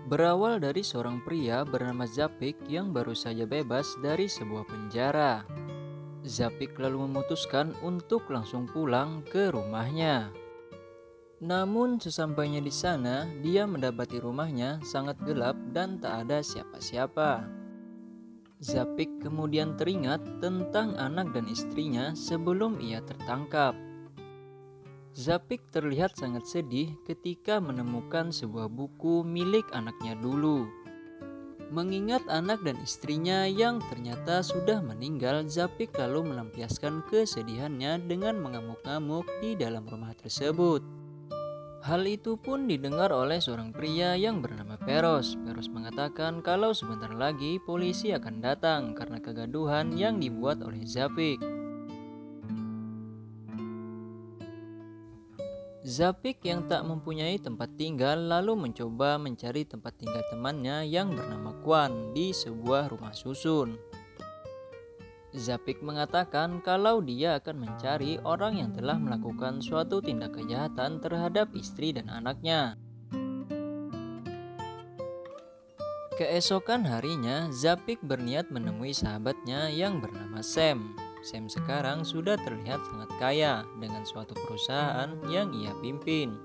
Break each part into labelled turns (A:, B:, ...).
A: Berawal dari seorang pria bernama Zapik yang baru saja bebas dari sebuah penjara. Zapik lalu memutuskan untuk langsung pulang ke rumahnya. Namun sesampainya di sana, dia mendapati rumahnya sangat gelap dan tak ada siapa-siapa. Zapik kemudian teringat tentang anak dan istrinya sebelum ia tertangkap. Zapik terlihat sangat sedih ketika menemukan sebuah buku milik anaknya dulu. Mengingat anak dan istrinya yang ternyata sudah meninggal, Zapik lalu melampiaskan kesedihannya dengan mengamuk-ngamuk di dalam rumah tersebut. Hal itu pun didengar oleh seorang pria yang bernama Peros. Peros mengatakan kalau sebentar lagi polisi akan datang karena kegaduhan yang dibuat oleh Zapik. Zapik yang tak mempunyai tempat tinggal lalu mencoba mencari tempat tinggal temannya yang bernama Kwan di sebuah rumah susun. Zapik mengatakan kalau dia akan mencari orang yang telah melakukan suatu tindak kejahatan terhadap istri dan anaknya. Keesokan harinya, Zapik berniat menemui sahabatnya yang bernama Sam. Sam sekarang sudah terlihat sangat kaya dengan suatu perusahaan yang ia pimpin.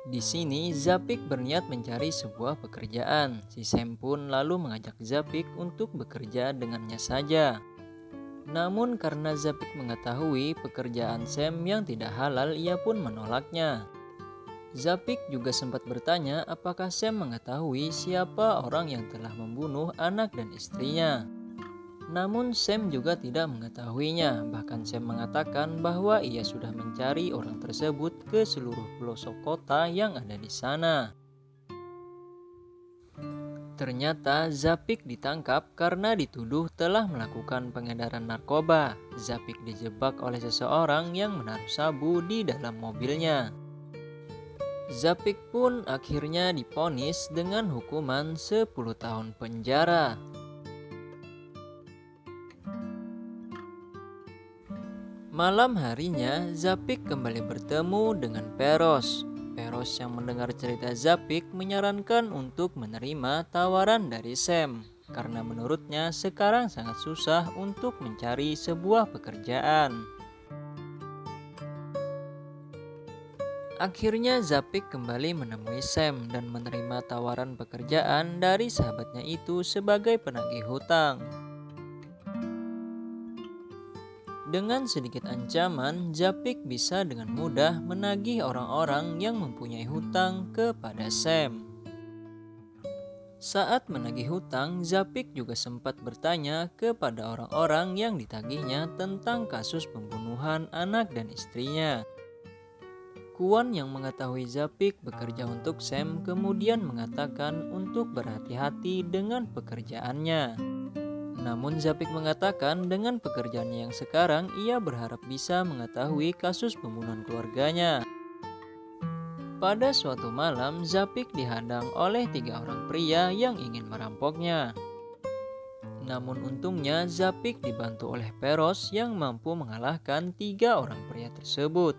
A: Di sini Zapik berniat mencari sebuah pekerjaan. Si Sam pun lalu mengajak Zapik untuk bekerja dengannya saja. Namun karena Zapik mengetahui pekerjaan Sam yang tidak halal, ia pun menolaknya. Zapik juga sempat bertanya apakah Sam mengetahui siapa orang yang telah membunuh anak dan istrinya. Namun Sam juga tidak mengetahuinya. Bahkan Sam mengatakan bahwa ia sudah mencari orang tersebut ke seluruh pelosok kota yang ada di sana. Ternyata Zapik ditangkap karena dituduh telah melakukan pengedaran narkoba. Zapik dijebak oleh seseorang yang menaruh sabu di dalam mobilnya. Zapik pun akhirnya divonis dengan hukuman 10 tahun penjara. Malam harinya, Zapik kembali bertemu dengan Peros. Peros yang mendengar cerita Zapik menyarankan untuk menerima tawaran dari Sam, karena menurutnya sekarang sangat susah untuk mencari sebuah pekerjaan. Akhirnya Zapik kembali menemui Sam dan menerima tawaran pekerjaan dari sahabatnya itu sebagai penagih hutang. Dengan sedikit ancaman, Zapik bisa dengan mudah menagih orang-orang yang mempunyai hutang kepada Sam. Saat menagih hutang, Zapik juga sempat bertanya kepada orang-orang yang ditagihnya tentang kasus pembunuhan anak dan istrinya. Kwan yang mengetahui Zapik bekerja untuk Sam kemudian mengatakan untuk berhati-hati dengan pekerjaannya. Namun Zapik mengatakan dengan pekerjaannya yang sekarang ia berharap bisa mengetahui kasus pembunuhan keluarganya. Pada suatu malam Zapik dihadang oleh 3 orang pria yang ingin merampoknya. Namun untungnya Zapik dibantu oleh Peros yang mampu mengalahkan 3 orang pria tersebut.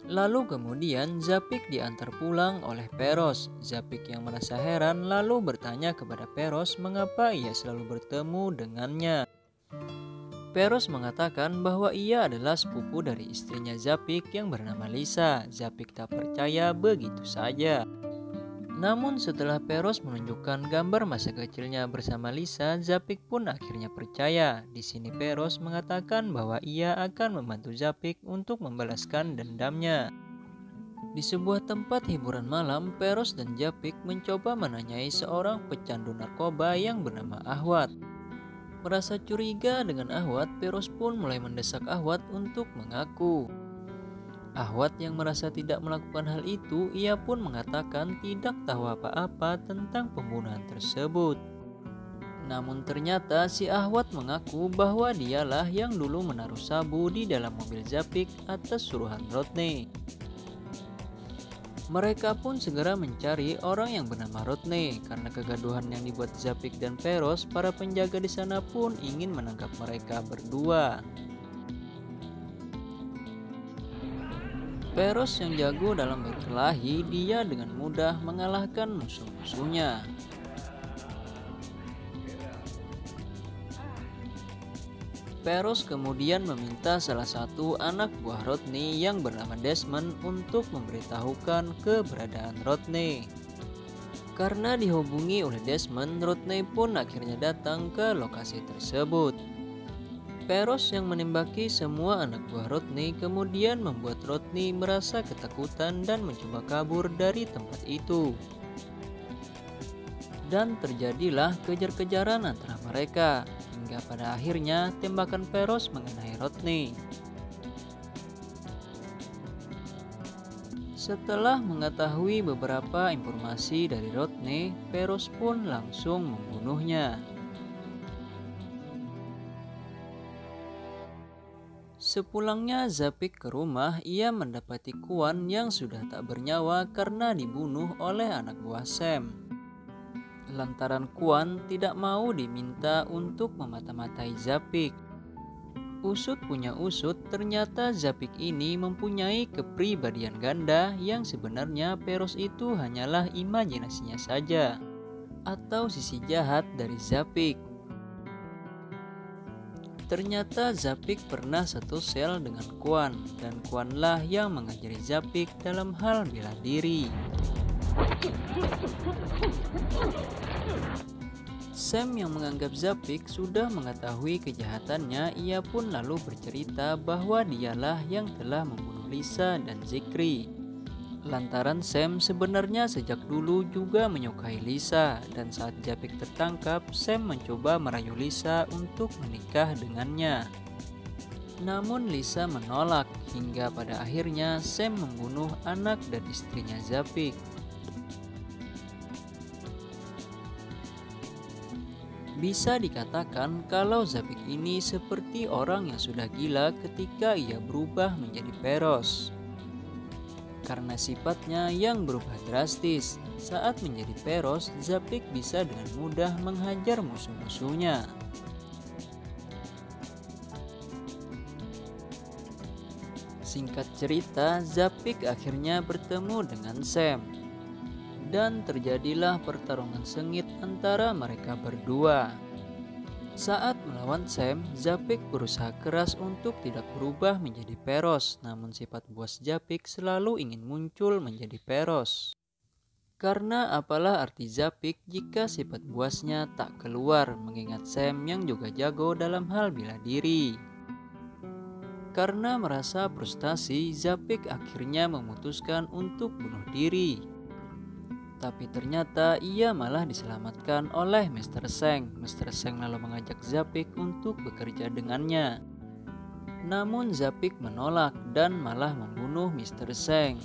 A: Lalu kemudian Zapik diantar pulang oleh Peros. Zapik yang merasa heran lalu bertanya kepada Peros mengapa ia selalu bertemu dengannya. Peros mengatakan bahwa ia adalah sepupu dari istrinya Zapik yang bernama Lisa. Zapik tak percaya begitu saja. Namun setelah Peros menunjukkan gambar masa kecilnya bersama Lisa, Zapik pun akhirnya percaya. Di sini Peros mengatakan bahwa ia akan membantu Zapik untuk membalaskan dendamnya. Di sebuah tempat hiburan malam, Peros dan Zapik mencoba menanyai seorang pecandu narkoba yang bernama Ahwat. Merasa curiga dengan Ahwat, Peros pun mulai mendesak Ahwat untuk mengaku. Ahwat yang merasa tidak melakukan hal itu, ia pun mengatakan tidak tahu apa-apa tentang pembunuhan tersebut. Namun ternyata si Ahwat mengaku bahwa dialah yang dulu menaruh sabu di dalam mobil Zapik atas suruhan Rodney. Mereka pun segera mencari orang yang bernama Rodney. Karena kegaduhan yang dibuat Zapik dan Peros, para penjaga di sana pun ingin menangkap mereka berdua. Peros yang jago dalam berkelahi, dia dengan mudah mengalahkan musuh-musuhnya. Peros kemudian meminta salah satu anak buah Rodney yang bernama Desmond untuk memberitahukan keberadaan Rodney. Karena dihubungi oleh Desmond, Rodney pun akhirnya datang ke lokasi tersebut. Peros yang menembaki semua anak buah Rodney kemudian membuat Rodney merasa ketakutan dan mencoba kabur dari tempat itu. Dan terjadilah kejar-kejaran antara mereka, hingga pada akhirnya tembakan Peros mengenai Rodney. Setelah mengetahui beberapa informasi dari Rodney, Peros pun langsung membunuhnya. Sepulangnya Zapik ke rumah, ia mendapati Kuan yang sudah tak bernyawa karena dibunuh oleh anak buah Sam. Lantaran Kuan tidak mau diminta untuk memata-matai Zapik. Usut punya usut, ternyata Zapik ini mempunyai kepribadian ganda yang sebenarnya Peros itu hanyalah imajinasinya saja, atau sisi jahat dari Zapik. Ternyata Zapik pernah satu sel dengan Kuan, dan Kuanlah yang mengajari Zapik dalam hal bela diri. Sam yang menganggap Zapik sudah mengetahui kejahatannya, ia pun lalu bercerita bahwa dialah yang telah membunuh Lisa dan Zikri. Lantaran Sam sebenarnya sejak dulu juga menyukai Lisa, dan saat Zapik tertangkap, Sam mencoba merayu Lisa untuk menikah dengannya. Namun Lisa menolak, hingga pada akhirnya Sam membunuh anak dan istrinya Zapik. Bisa dikatakan kalau Zapik ini seperti orang yang sudah gila ketika ia berubah menjadi Peros. Karena sifatnya yang berubah drastis, saat menjadi Peros, Zapik bisa dengan mudah menghajar musuh-musuhnya. Singkat cerita, Zapik akhirnya bertemu dengan Sam. Dan terjadilah pertarungan sengit antara mereka berdua. Saat melawan Sam, Zapik berusaha keras untuk tidak berubah menjadi Peros, namun sifat buas Zapik selalu ingin muncul menjadi Peros. Karena apalah arti Zapik jika sifat buasnya tak keluar, mengingat Sam yang juga jago dalam hal bela diri. Karena merasa frustasi, Zapik akhirnya memutuskan untuk bunuh diri. Tapi ternyata ia malah diselamatkan oleh Mr. Seng. Mr. Seng lalu mengajak Zapik untuk bekerja dengannya. Namun Zapik menolak dan malah membunuh Mr. Seng.